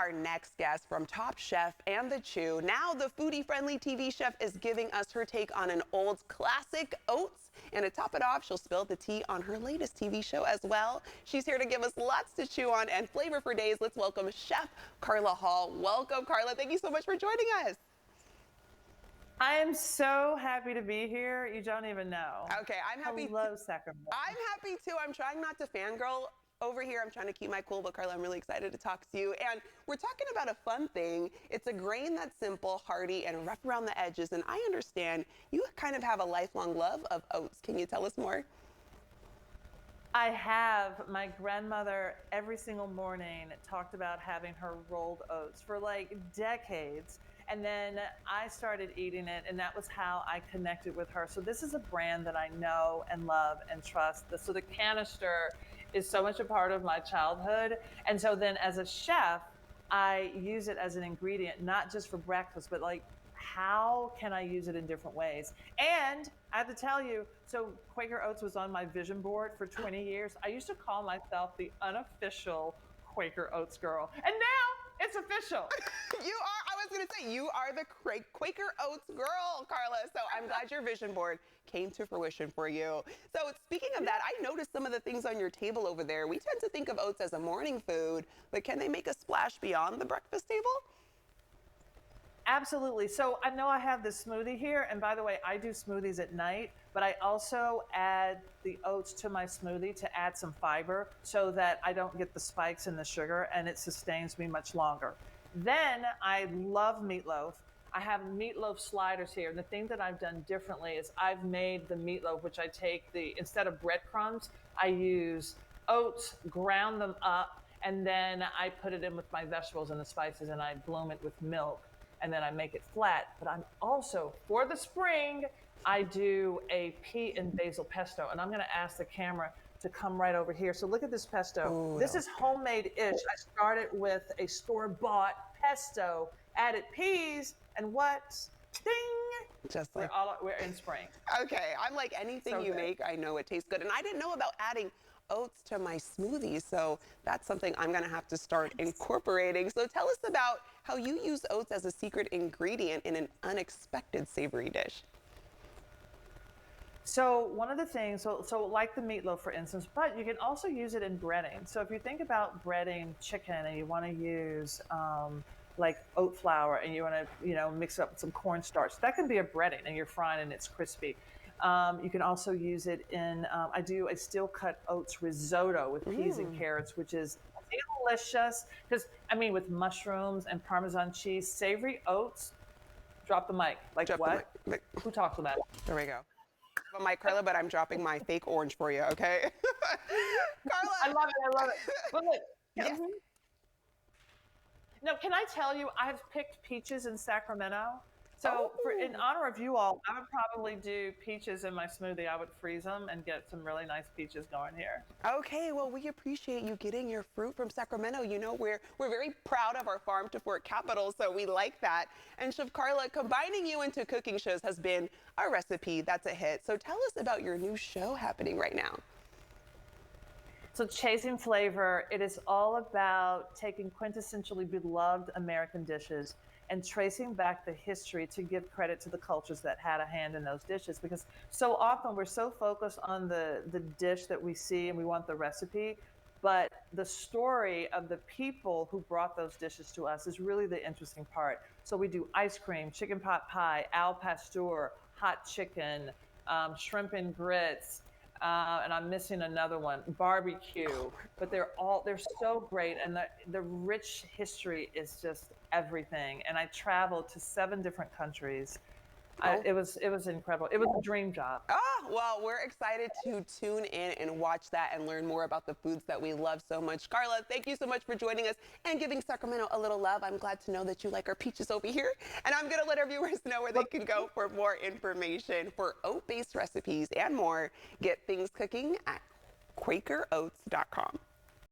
our next guest from Top Chef and The Chew. Now the foodie-friendly TV chef is giving us her take on an old classic, oats. And to top it off, she'll spill the tea on her latest TV show as well. She's here to give us lots to chew on and flavor for days. Let's welcome Chef Carla Hall. Welcome, Carla. Thank you so much for joining us. I am so happy to be here. You don't even know. Okay, I'm happy. Hello, Sacramento. I'm happy too. I'm trying not to fangirl over here. I'm trying to keep my cool, but Carla, I'm really excited to talk to you. And we're talking about a fun thing. It's a grain that's simple, hearty, and rough around the edges. And I understand you kind of have a lifelong love of oats. Can you tell us more? I have. My grandmother every single morning talked about having her rolled oats for like decades. And then I started eating it, and that was how I connected with her. So this is a brand that I know and love and trust. So the canister is so much a part of my childhood. And so then as a chef, I use it as an ingredient, not just for breakfast, but like, how can I use it in different ways? And I have to tell you, so Quaker Oats was on my vision board for 20 years. I used to call myself the unofficial Quaker Oats girl. And now it's official. I was going to say, you are the Quaker Oats girl, Carla. So I'm glad your vision board came to fruition for you. So speaking of that, I noticed some of the things on your table over there. We tend to think of oats as a morning food, but can they make a splash beyond the breakfast table? Absolutely. So I know I have this smoothie here, and by the way, I do smoothies at night, but I also add the oats to my smoothie to add some fiber so that I don't get the spikes in the sugar and it sustains me much longer. Then I love meatloaf. I have meatloaf sliders here. And the thing that I've done differently is I've made the meatloaf, which I take instead of breadcrumbs, I use oats, ground them up, and then I put it in with my vegetables and the spices, and I bloom it with milk. And then I make it flat. But I'm also, for the spring, I do a pea and basil pesto. And I'm gonna ask the camera to come right over here. So look at this pesto. Ooh, this is homemade-ish. I started with a store-bought pesto, added peas, and what? Ding! Just like we're in spring. Okay, I'm like, anything you make, I know it tastes good. And I didn't know about adding oats to my smoothie, so that's something I'm gonna have to start incorporating. So tell us about how you use oats as a secret ingredient in an unexpected savory dish. So one of the things, so like the meatloaf, for instance, but you can also use it in breading. So if you think about breading chicken and you want to use like oat flour and you want to, mix it up with some cornstarch, that can be a breading and you're frying and it's crispy. You can also use it in, I do a steel cut oats risotto with peas and carrots, which is delicious. Because, with mushrooms and Parmesan cheese, savory oats, drop the mic. Like drop what? Who talks about it? There we go. My Carla, but I'm dropping my fake orange for you, okay? Carla! I love it. But look, yes. Now, can I tell you, I've picked peaches in Sacramento. So in honor of you all, I would probably do peaches in my smoothie. I would freeze them and get some really nice peaches going here. Okay, well, we appreciate you getting your fruit from Sacramento. You know, we're very proud of our farm to fork capital, so we like that. And Chef Carla, combining you into cooking shows has been a recipe that's a hit. So tell us about your new show happening right now. So Chasing Flavor, it is all about taking quintessentially beloved American dishes and tracing back the history to give credit to the cultures that had a hand in those dishes. Because so often we're so focused on the dish that we see and we want the recipe, but the story of the people who brought those dishes to us is really the interesting part. So we do ice cream, chicken pot pie, al pastor, hot chicken, shrimp and grits, and I'm missing another one, barbecue, but they're so great. And the rich history is just everything. And I traveled to 7 different countries. It was incredible. It was a dream job. Oh, well, we're excited to tune in and watch that and learn more about the foods that we love so much. Carla, thank you so much for joining us and giving Sacramento a little love. I'm glad to know that you like our peaches over here. And I'm going to let our viewers know where they can go for more information. For oat-based recipes and more, get things cooking at QuakerOats.com.